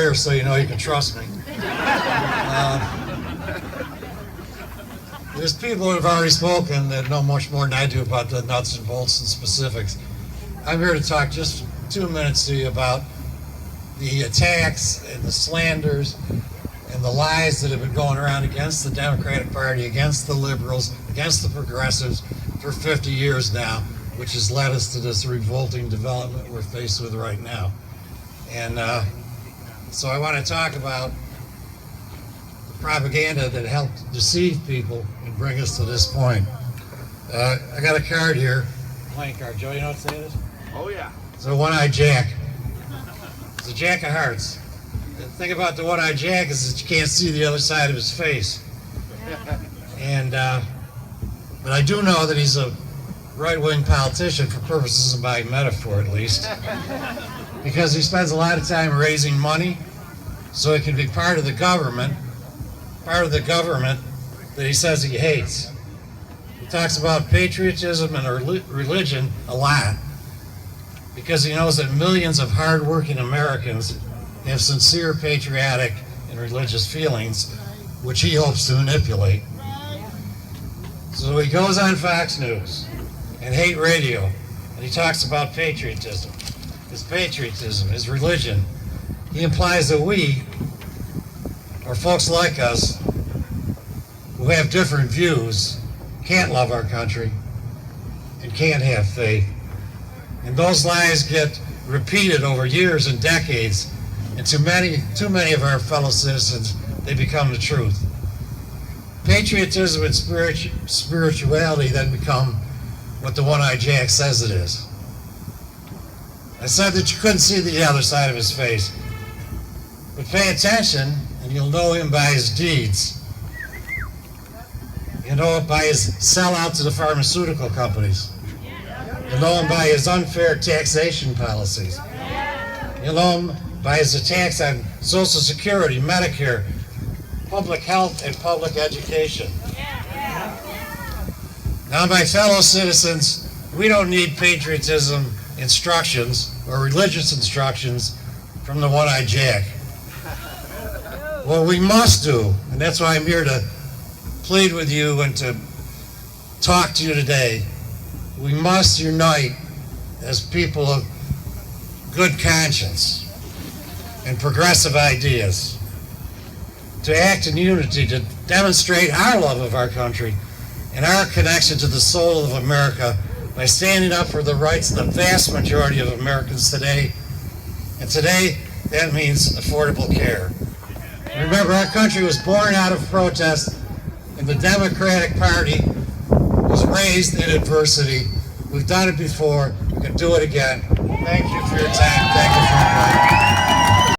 lawyer, so you know you can trust me. There's people who have already spoken that know much more than I do about the nuts and bolts and specifics. I'm here to talk just 2 minutes to you about the attacks and the slanders and the lies that have been going around against the Democratic Party, against the liberals, against the progressives for 50 years now, which has led us to this revolting development we're faced with right now. And so I want to talk about the propaganda that helped deceive people and bring us to this point. I got a card here, playing card. Joe, you know what to say it is? Oh yeah. It's a one-eyed jack. It's a jack of hearts. The thing about the one-eyed jack is that you can't see the other side of his face. And but I do know that he's a right-wing politician for purposes of my metaphor, at least, because he spends a lot of time raising money so he can be part of the government that he says he hates. He talks about patriotism and religion a lot because he knows that millions of hard-working Americans have sincere patriotic and religious feelings, which he hopes to manipulate. So he goes on Fox News and Hate Radio, and he talks about patriotism, his religion. He implies that we, or folks like us, who have different views, can't love our country and can't have faith. And those lies get repeated over years and decades, and too many of our fellow citizens, they become the truth. Patriotism and spirituality then become what the one-eyed jack says it is. I said that you couldn't see the other side of his face, but pay attention and you'll know him by his deeds. You know it by his sellout to the pharmaceutical companies. You'll know him by his unfair taxation policies. You'll know him by his attacks on Social Security, Medicare, public health, and public education. Now, my fellow citizens, we don't need patriotism instructions or religious instructions from the one-eyed jack. What we must do, and that's why I'm here to plead with you and to talk to you today, we must unite as people of good conscience and progressive ideas, to act in unity, to demonstrate our love of our country and our connection to the soul of America by standing up for the rights of the vast majority of Americans today. And today, that means affordable care. Remember, our country was born out of protest, and the Democratic Party was raised in adversity. We've done it before. We can do it again. Thank you for your time. Thank you for your time.